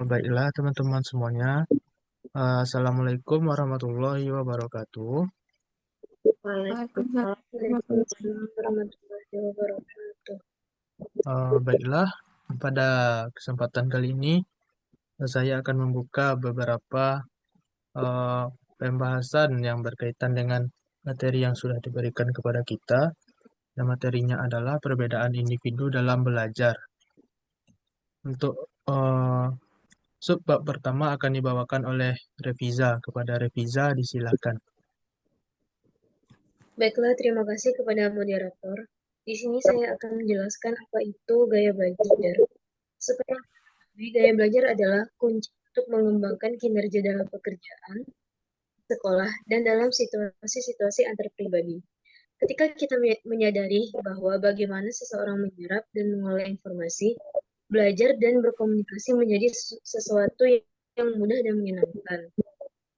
Baiklah teman-teman semuanya. Assalamualaikum warahmatullahi wabarakatuh. Waalaikumsalam warahmatullahi wabarakatuh. Baiklah, pada kesempatan kali ini saya akan membuka beberapa uh, pembahasan yang berkaitan dengan materi yang sudah diberikan kepada kita. Dan materinya adalah perbedaan individu dalam belajar. Untuk subbab pertama akan dibawakan oleh Reviza. Kepada Reviza, disilakan. Baiklah, terima kasih kepada moderator. Di sini saya akan menjelaskan apa itu gaya belajar. Seperti yang diketahui, gaya belajar adalah kunci untuk mengembangkan kinerja dalam pekerjaan, sekolah, dan dalam situasi-situasi antar pribadi. Ketika kita menyadari bahwa bagaimana seseorang menyerap dan mengolah informasi, belajar dan berkomunikasi menjadi sesuatu yang mudah dan menyenangkan.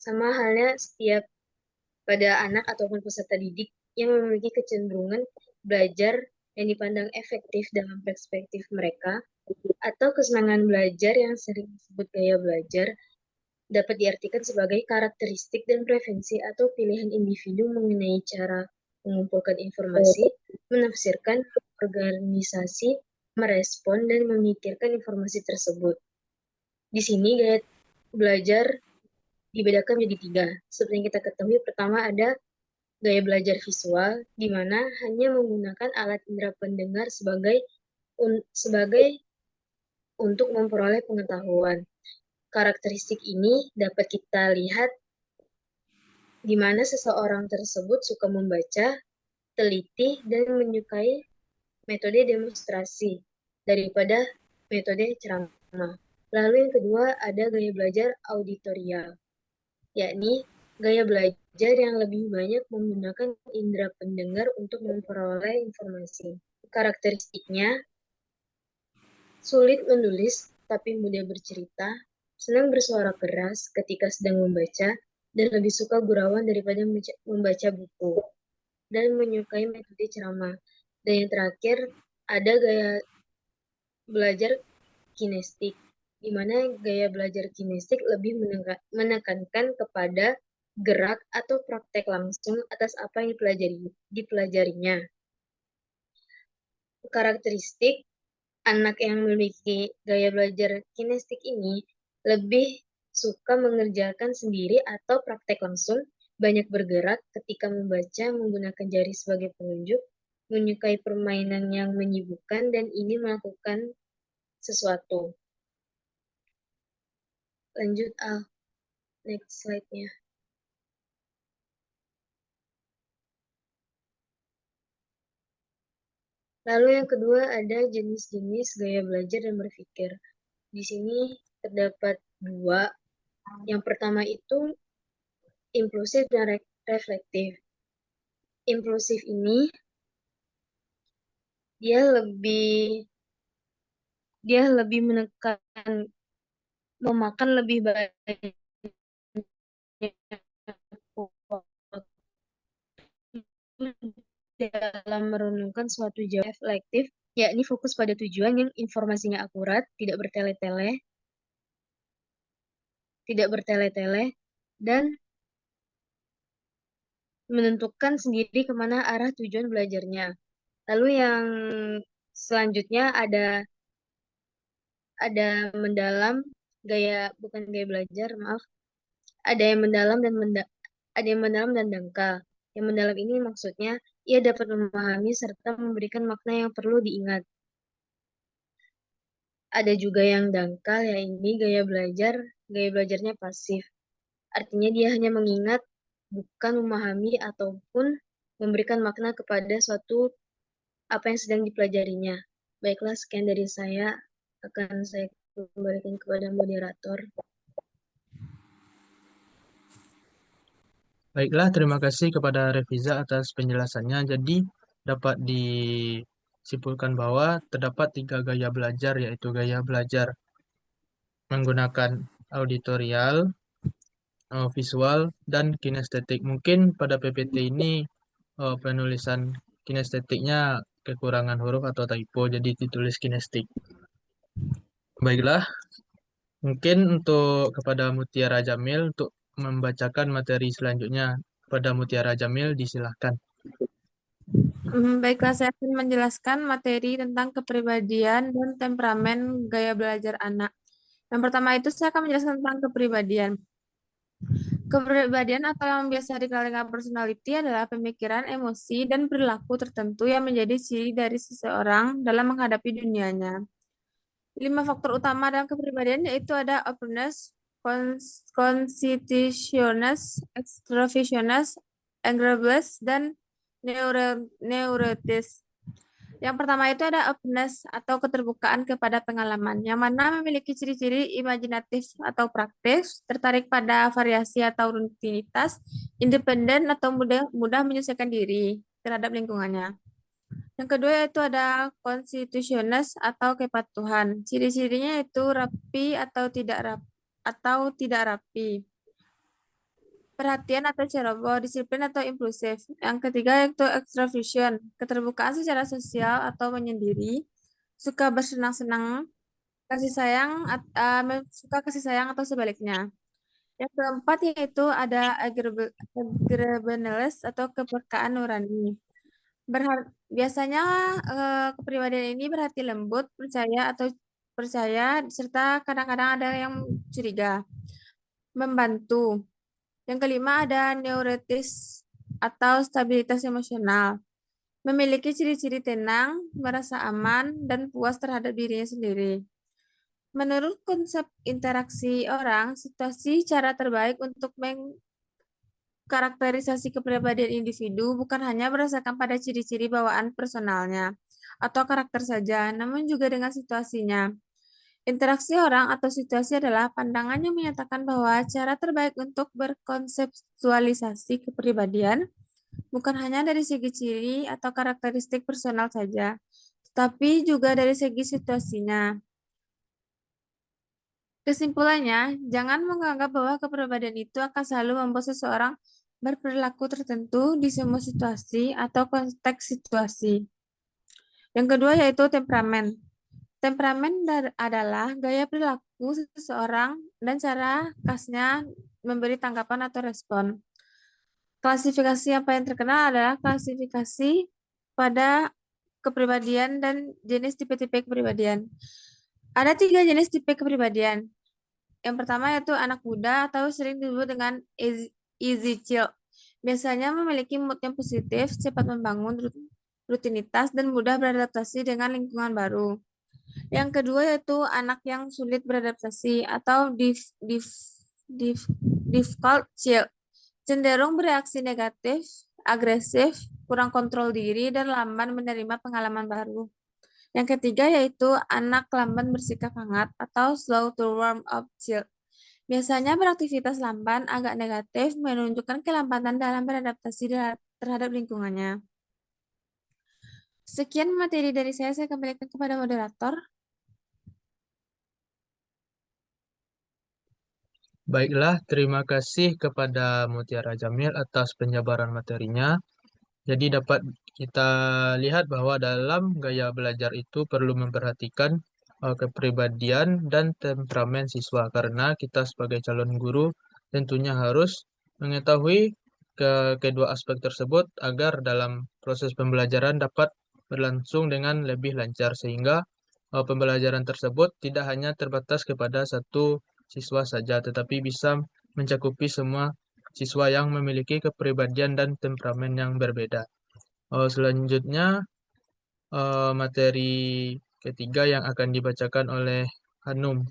Sama halnya setiap pada anak ataupun peserta didik yang memiliki kecenderungan belajar yang dipandang efektif dalam perspektif mereka, atau kesenangan belajar yang sering disebut gaya belajar, dapat diartikan sebagai karakteristik dan preferensi atau pilihan individu mengenai cara mengumpulkan informasi, menafsirkan, organisasi, merespon, dan memikirkan informasi tersebut. Di sini gaya belajar dibedakan menjadi 3. Seperti yang kita ketahui, pertama ada gaya belajar visual, di mana hanya menggunakan alat indera pendengar sebagai untuk memperoleh pengetahuan. Karakteristik ini dapat kita lihat di mana seseorang tersebut suka membaca, teliti, dan menyukai metode demonstrasi daripada metode ceramah. Lalu yang kedua ada gaya belajar auditorial, yakni gaya belajar yang lebih banyak menggunakan indera pendengar untuk memperoleh informasi. Karakteristiknya, sulit menulis tapi mudah bercerita, senang bersuara keras ketika sedang membaca, dan lebih suka gurauan daripada membaca buku, dan menyukai metode ceramah. Dan yang terakhir, ada gaya belajar kinestik, di mana gaya belajar kinestik lebih menekankan kepada gerak atau praktek langsung atas apa yang dipelajarinya. Karakteristik anak yang memiliki gaya belajar kinestik ini lebih suka mengerjakan sendiri atau praktek langsung, banyak bergerak ketika membaca menggunakan jari sebagai penunjuk, menyukai permainan yang menyibukkan, dan ini melakukan sesuatu. Lanjut, next slide-nya. Lalu yang kedua ada jenis-jenis gaya belajar dan berpikir. Di sini terdapat 2. Yang pertama itu impulsif dan reflektif. Impulsif ini dia lebih memakan lebih banyak dalam merenungkan suatu jawaban. Reflektif yakni fokus pada tujuan yang informasinya akurat, tidak bertele-tele, dan menentukan sendiri kemana arah tujuan belajarnya. Lalu yang selanjutnya ada mendalam, bukan gaya belajar, maaf. Ada yang mendalam dan dangkal. Yang mendalam ini maksudnya ia dapat memahami serta memberikan makna yang perlu diingat. Ada juga yang dangkal, yakni gaya belajarnya pasif. Artinya dia hanya mengingat, bukan memahami ataupun memberikan makna kepada suatu apa yang sedang dipelajarinya. Baiklah, sekian dari saya. Akan saya kembalikan kepada moderator. Baiklah, terima kasih kepada Reviza atas penjelasannya. Jadi, dapat disimpulkan bahwa terdapat 3 gaya belajar, yaitu gaya belajar menggunakan auditorial, visual, dan kinestetik. Mungkin pada PPT ini penulisan kinestetiknya kekurangan huruf atau typo, jadi ditulis kinestik. Baiklah, mungkin untuk kepada Mutiara Jamil untuk membacakan materi selanjutnya. Pada Mutiara Jamil, disilahkan. Baiklah, saya akan menjelaskan materi tentang kepribadian dan temperamen gaya belajar anak. Yang pertama itu saya akan menjelaskan tentang kepribadian. Kepribadian atau yang biasa dikenal dengan personality adalah pemikiran, emosi, dan perilaku tertentu yang menjadi ciri dari seseorang dalam menghadapi dunianya. 5 faktor utama dalam kepribadian yaitu ada openness, conscientiousness, extrovertness, agreeableness, dan neurotic. Yang pertama itu ada openness atau keterbukaan kepada pengalaman, yang mana memiliki ciri-ciri imajinatif atau praktis, tertarik pada variasi atau rutinitas, independen atau mudah menyesuaikan diri terhadap lingkungannya. Yang kedua yaitu ada constitutionalness atau kepatuhan. Ciri-cirinya itu rapi atau tidak rapi. Perhatian atau ceroboh, disiplin atau impulsif. Yang ketiga yaitu extroversion, keterbukaan secara sosial atau menyendiri, suka bersenang-senang, suka kasih sayang atau sebaliknya. Yang keempat yaitu ada agreeableness atau kepekaan nurani. Biasanya kepribadian ini berhati lembut, percaya, serta kadang-kadang ada yang curiga. Membantu. Yang kelima ada neurotis atau stabilitas emosional. Memiliki ciri-ciri tenang, merasa aman, dan puas terhadap dirinya sendiri. Menurut konsep interaksi orang, situasi cara terbaik untuk karakterisasi kepribadian individu bukan hanya berdasarkan pada ciri-ciri bawaan personalnya atau karakter saja, namun juga dengan situasinya. Interaksi orang atau situasi adalah pandangan yang menyatakan bahwa cara terbaik untuk berkonseptualisasi kepribadian bukan hanya dari segi ciri atau karakteristik personal saja, tetapi juga dari segi situasinya. Kesimpulannya, jangan menganggap bahwa kepribadian itu akan selalu membuat seseorang berperilaku tertentu di semua situasi atau konteks situasi. Yang kedua yaitu temperamen. Temperamen adalah gaya perilaku seseorang dan cara khasnya memberi tanggapan atau respon. Klasifikasi yang paling terkenal adalah klasifikasi pada kepribadian dan jenis tipe-tipe kepribadian. Ada 3 jenis tipe kepribadian. Yang pertama yaitu anak muda atau sering disebut dengan easy child. Biasanya memiliki mood yang positif, cepat membangun rutinitas, dan mudah beradaptasi dengan lingkungan baru. Yang kedua yaitu anak yang sulit beradaptasi atau difficult child. Cenderung bereaksi negatif, agresif, kurang kontrol diri, dan lamban menerima pengalaman baru. Yang ketiga yaitu anak lamban bersikap hangat atau slow to warm up child. Biasanya beraktivitas lamban, agak negatif, menunjukkan kelambatan dalam beradaptasi terhadap lingkungannya. Sekian materi dari saya kembalikan kepada moderator. Baiklah, terima kasih kepada Mutiara Jamil atas penjabaran materinya. Jadi dapat kita lihat bahwa dalam gaya belajar itu perlu memperhatikan kepribadian dan temperamen siswa karena kita sebagai calon guru tentunya harus mengetahui kedua aspek tersebut agar dalam proses pembelajaran dapat berlangsung dengan lebih lancar sehingga pembelajaran tersebut tidak hanya terbatas kepada satu siswa saja tetapi bisa mencakupi semua siswa yang memiliki kepribadian dan temperamen yang berbeda. Selanjutnya, materi ketiga yang akan dibacakan oleh Hanum.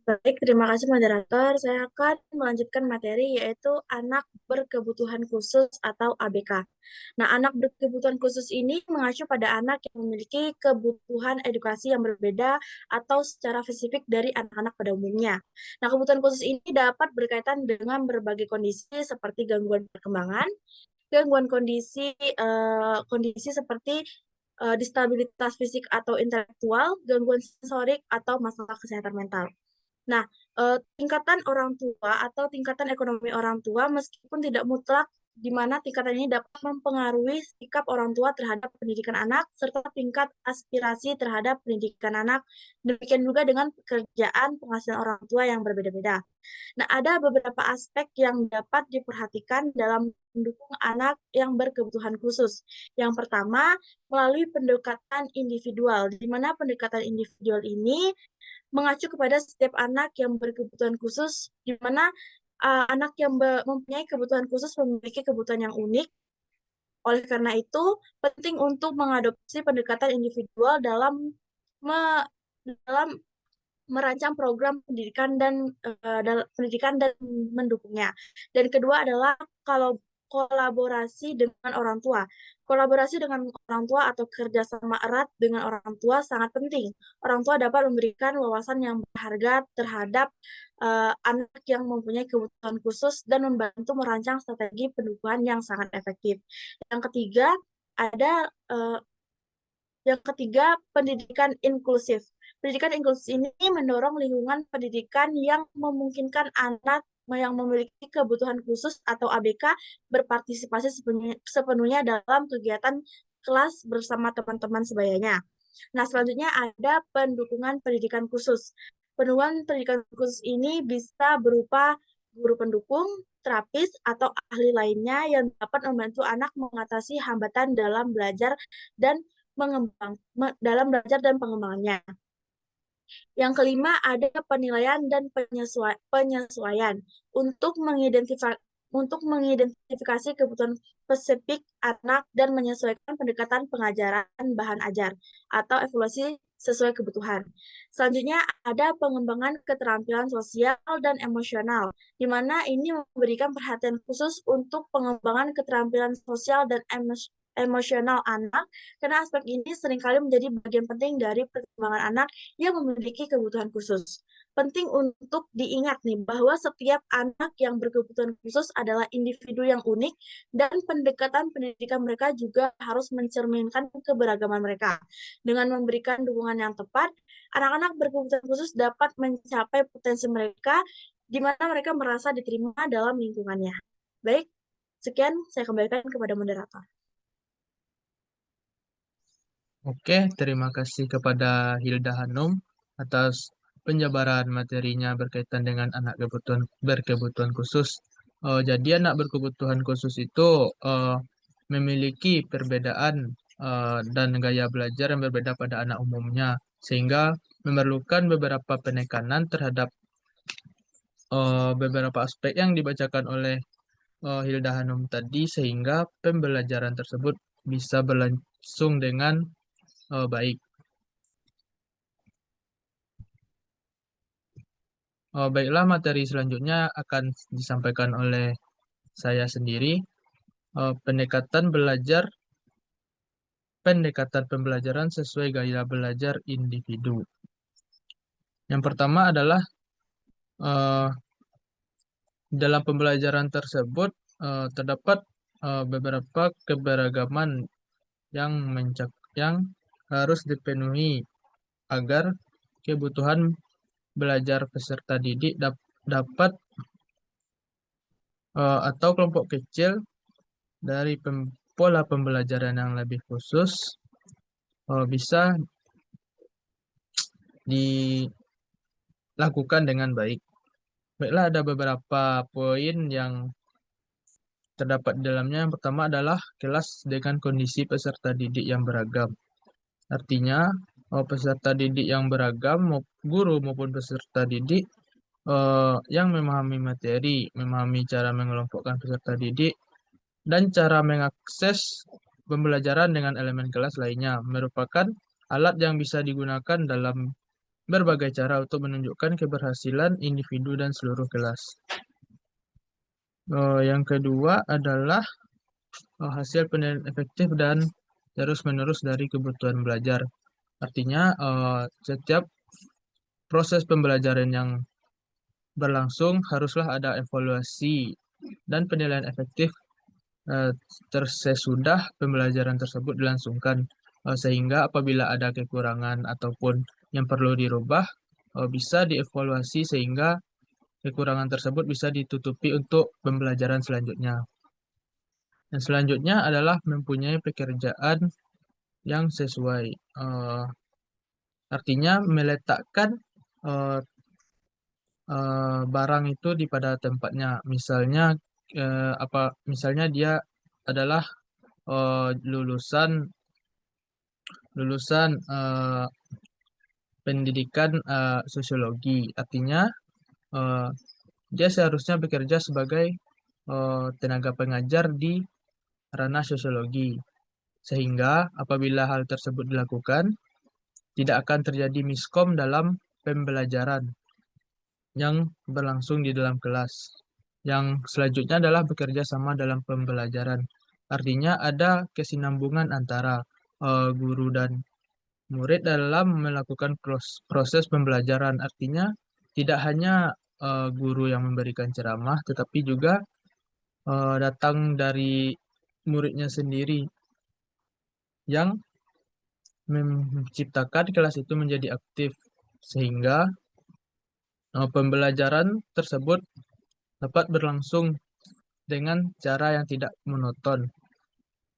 Baik, terima kasih moderator. Saya akan melanjutkan materi yaitu anak berkebutuhan khusus atau ABK. Nah, anak berkebutuhan khusus ini mengacu pada anak yang memiliki kebutuhan edukasi yang berbeda atau secara spesifik dari anak-anak pada umumnya. Nah, kebutuhan khusus ini dapat berkaitan dengan berbagai kondisi seperti gangguan perkembangan, gangguan kondisi seperti disabilitas fisik atau intelektual, gangguan sensorik, atau masalah kesehatan mental. Nah, tingkatan orang tua atau tingkatan ekonomi orang tua meskipun tidak mutlak, di mana tingkatan ini dapat mempengaruhi sikap orang tua terhadap pendidikan anak, serta tingkat aspirasi terhadap pendidikan anak. Demikian juga dengan pekerjaan penghasilan orang tua yang berbeda-beda. Nah, ada beberapa aspek yang dapat diperhatikan dalam mendukung anak yang berkebutuhan khusus. Yang pertama, melalui pendekatan individual, di mana pendekatan individual ini mengacu kepada setiap anak yang berkebutuhan khusus, di mana anak yang mempunyai kebutuhan khusus memiliki kebutuhan yang unik. Oleh karena itu, penting untuk mengadopsi pendekatan individual dalam merancang program pendidikan dan mendukungnya. Dan kedua adalah kalau kolaborasi dengan orang tua. Kolaborasi dengan orang tua atau kerjasama erat dengan orang tua sangat penting. Orang tua dapat memberikan wawasan yang berharga terhadap anak yang mempunyai kebutuhan khusus dan membantu merancang strategi pendukungan yang sangat efektif. Yang ketiga ada pendidikan inklusif. Pendidikan inklusif ini mendorong lingkungan pendidikan yang memungkinkan anak yang memiliki kebutuhan khusus atau ABK berpartisipasi sepenuhnya dalam kegiatan kelas bersama teman-teman sebayanya. Nah, selanjutnya ada pendukungan pendidikan khusus. Pendukungan pendidikan khusus ini bisa berupa guru pendukung, terapis, atau ahli lainnya yang dapat membantu anak mengatasi hambatan dalam belajar dan pengembangannya. Yang kelima ada penilaian dan penyesuaian untuk mengidentifikasi kebutuhan spesifik anak dan menyesuaikan pendekatan pengajaran bahan ajar atau evaluasi sesuai kebutuhan. Selanjutnya ada pengembangan keterampilan sosial dan emosional, di mana ini memberikan perhatian khusus untuk pengembangan keterampilan sosial dan emosional anak, karena aspek ini seringkali menjadi bagian penting dari perkembangan anak yang memiliki kebutuhan khusus. Penting untuk diingat nih bahwa setiap anak yang berkebutuhan khusus adalah individu yang unik dan pendekatan pendidikan mereka juga harus mencerminkan keberagaman mereka. Dengan memberikan dukungan yang tepat, anak-anak berkebutuhan khusus dapat mencapai potensi mereka di mana mereka merasa diterima dalam lingkungannya. Baik, sekian saya kembalikan kepada moderator. Oke, terima kasih kepada Hilda Hanum atas penjabaran materinya berkaitan dengan anak berkebutuhan khusus. Jadi anak berkebutuhan khusus itu memiliki perbedaan dan gaya belajar yang berbeda pada anak umumnya, sehingga memerlukan beberapa penekanan terhadap beberapa aspek yang dibacakan oleh Hilda Hanum tadi, sehingga pembelajaran tersebut bisa berlangsung dengan baik. Baiklah, materi selanjutnya akan disampaikan oleh saya sendiri. Pendekatan pembelajaran sesuai gaya belajar individu. Yang pertama adalah dalam pembelajaran tersebut terdapat beberapa keberagaman yang harus dipenuhi agar kebutuhan belajar peserta didik dapat atau kelompok kecil dari pola pembelajaran yang lebih khusus bisa dilakukan dengan baik. Baiklah, ada beberapa poin yang terdapat di dalamnya. Yang pertama adalah kelas dengan kondisi peserta didik yang beragam. Artinya, peserta didik yang beragam, guru maupun peserta didik yang memahami materi, memahami cara mengelompokkan peserta didik, dan cara mengakses pembelajaran dengan elemen kelas lainnya merupakan alat yang bisa digunakan dalam berbagai cara untuk menunjukkan keberhasilan individu dan seluruh kelas. Yang kedua adalah hasil penilaian efektif dan terus-menerus dari kebutuhan belajar. Artinya, setiap proses pembelajaran yang berlangsung haruslah ada evaluasi dan penilaian efektif sesudah pembelajaran tersebut dilangsungkan. sehingga apabila ada kekurangan ataupun yang perlu dirubah, bisa dievaluasi sehingga kekurangan tersebut bisa ditutupi untuk pembelajaran selanjutnya. Dan selanjutnya adalah mempunyai pekerjaan yang sesuai. Artinya meletakkan eh, barang itu di pada tempatnya. Misalnya misalnya dia adalah lulusan lulusan pendidikan sosiologi. Artinya eh, dia seharusnya bekerja sebagai tenaga pengajar di ranah sosiologi. Sehingga apabila hal tersebut dilakukan, tidak akan terjadi miskom dalam pembelajaran yang berlangsung di dalam kelas. Yang selanjutnya adalah bekerja sama dalam pembelajaran. Artinya ada kesinambungan antara guru dan murid dalam melakukan proses pembelajaran. Artinya tidak hanya guru yang memberikan ceramah, tetapi juga datang dari muridnya sendiri yang menciptakan kelas itu menjadi aktif sehingga pembelajaran tersebut dapat berlangsung dengan cara yang tidak monoton.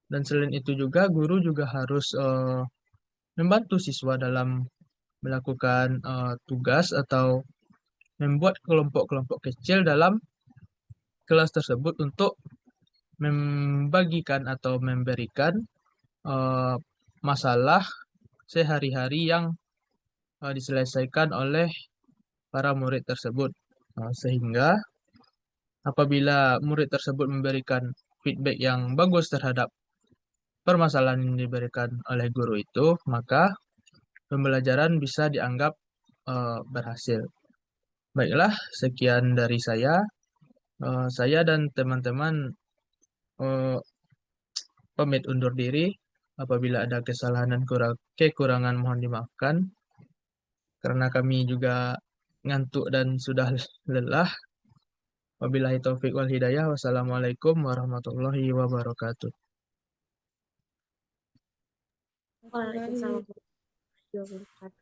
Dan selain itu juga guru juga harus membantu siswa dalam melakukan tugas atau membuat kelompok-kelompok kecil dalam kelas tersebut untuk membagikan atau memberikan eh, masalah sehari-hari yang diselesaikan oleh para murid tersebut. Sehingga apabila murid tersebut memberikan feedback yang bagus terhadap permasalahan yang diberikan oleh guru itu, maka pembelajaran bisa dianggap berhasil. Baiklah, sekian dari saya. Saya dan teman-teman eh, pamit undur diri. Apabila ada kesalahan dan kekurangan mohon dimaafkan. Karena kami juga ngantuk dan sudah lelah. Wabillahi taufik wal hidayah. Wassalamualaikum warahmatullahi wabarakatuh. Waalaikumsalam warahmatullahi wabarakatuh.